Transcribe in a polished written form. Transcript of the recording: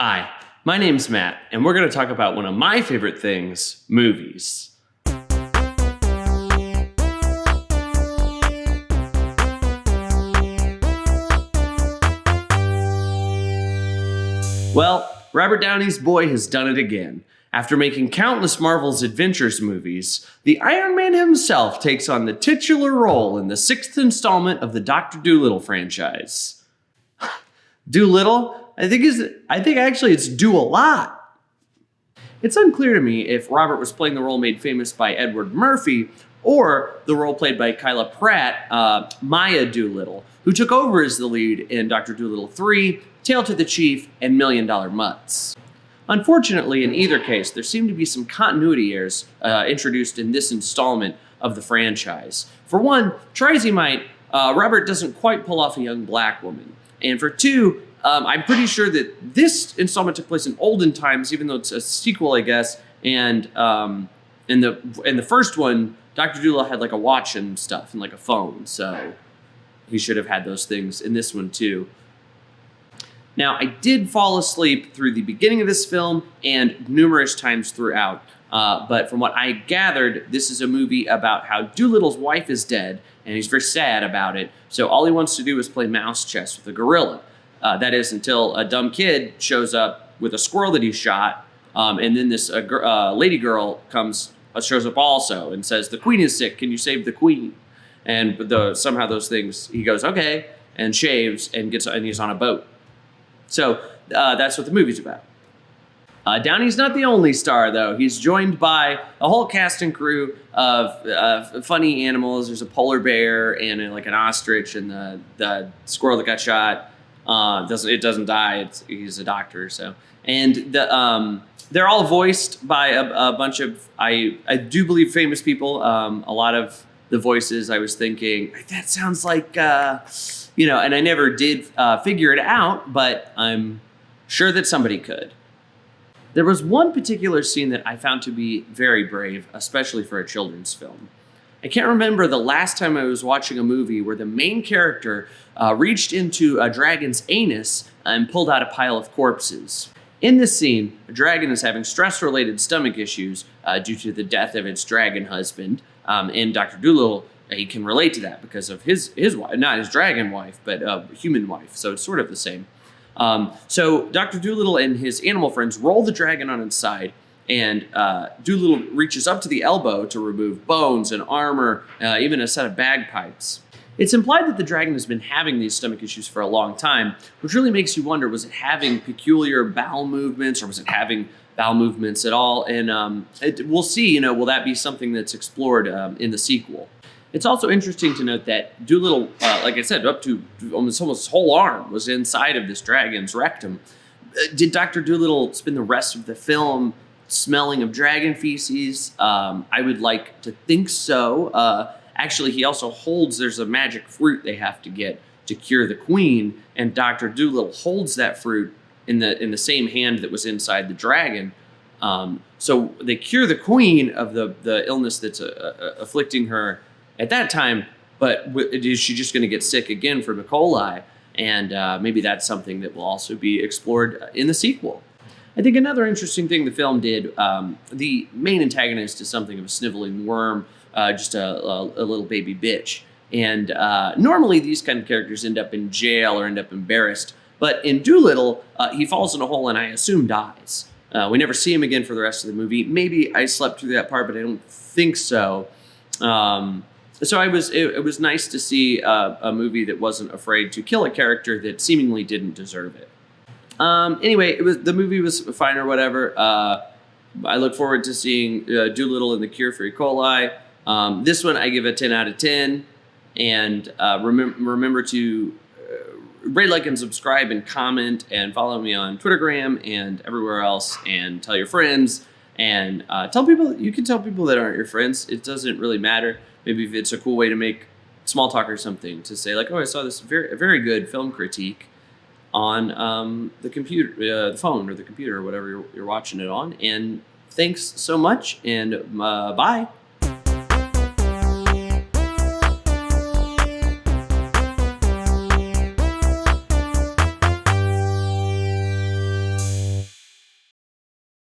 Hi, my name's Matt, and we're going to talk about one of my favorite things, movies. Well, Robert Downey's boy has done it again. After making countless Marvel's Adventures movies, the Iron Man himself takes on the titular role in the 6th installment of the Dr. Dolittle franchise. Dolittle? I think actually it's do a lot. It's unclear to me if Robert was playing the role made famous by Edward Murphy or the role played by Kyla Pratt, Maya Dolittle, who took over as the lead in Dr. Dolittle 3, Tale to the Chief, and $1 Million Mutts. Unfortunately, in either case, there seem to be some continuity errors introduced in this installment of the franchise. For one, try as he might, Robert doesn't quite pull off a young black woman. And for two, I'm pretty sure that this installment took place in olden times, even though it's a sequel, I guess. And in the first one, Dr. Dolittle had like a watch and stuff and like a phone, so he should have had those things in this one too. Now, I did fall asleep through the beginning of this film and numerous times throughout. But from what I gathered, this is a movie about how Dolittle's wife is dead, and he's very sad about it. So all he wants to do is play mouse chess with a gorilla. That is until a dumb kid shows up with a squirrel that he shot, and then this lady girl shows up also and says, "The queen is sick. Can you save the queen?" And somehow those things, he goes, "Okay," and shaves and he's on a boat. So that's what the movie's about. Downey's not the only star, though. He's joined by a whole cast and crew of funny animals. There's a polar bear and an ostrich, and the squirrel that got shot. It doesn't die. He's a doctor, so. And they're all voiced by a bunch of, I do believe, famous people. A lot of the voices, I was thinking, that sounds like, and I never did figure it out, but I'm sure that somebody could. There was one particular scene that I found to be very brave, especially for a children's film. I can't remember the last time I was watching a movie where the main character reached into a dragon's anus and pulled out a pile of corpses. In this scene, a dragon is having stress-related stomach issues due to the death of its dragon husband, and Dr. Dolittle, he can relate to that because of his wife, not his dragon wife, but human wife, so it's sort of the same. So Dr. Dolittle and his animal friends roll the dragon on its side, and Dolittle reaches up to the elbow to remove bones and armor, even a set of bagpipes. It's implied that the dragon has been having these stomach issues for a long time, which really makes you wonder, was it having peculiar bowel movements, or was it having bowel movements at all? And we'll see, will that be something that's explored in the sequel? It's also interesting to note that Dolittle, like I said, up to almost his whole arm was inside of this dragon's rectum. Did Dr. Dolittle spend the rest of the film smelling of dragon feces? I would like to think so. Actually, he also there's a magic fruit they have to get to cure the queen, and Dr. Dolittle holds that fruit in the same hand that was inside the dragon. So they cure the queen of the illness that's afflicting her at that time, but is she just going to get sick again from E. coli? And maybe that's something that will also be explored in the sequel. I think another interesting thing the film did, the main antagonist is something of a sniveling worm, just a little baby bitch. And normally these kind of characters end up in jail or end up embarrassed. But in Dolittle, he falls in a hole and I assume dies. We never see him again for the rest of the movie. Maybe I slept through that part, but I don't think so. So it was nice to see a movie that wasn't afraid to kill a character that seemingly didn't deserve it. Anyway, the movie was fine or whatever. I look forward to seeing Dolittle and the Cure for E. coli. This one I give a 10 out of 10. And remember to rate, like, and subscribe and comment and follow me on Twittergram and everywhere else, and tell your friends and tell people. You can tell people that aren't your friends. It doesn't really matter. Maybe if it's a cool way to make small talk or something, to say like, "Oh, I saw this very good film critique on the computer, the phone or the computer, or whatever you're watching it on." And thanks so much, and bye.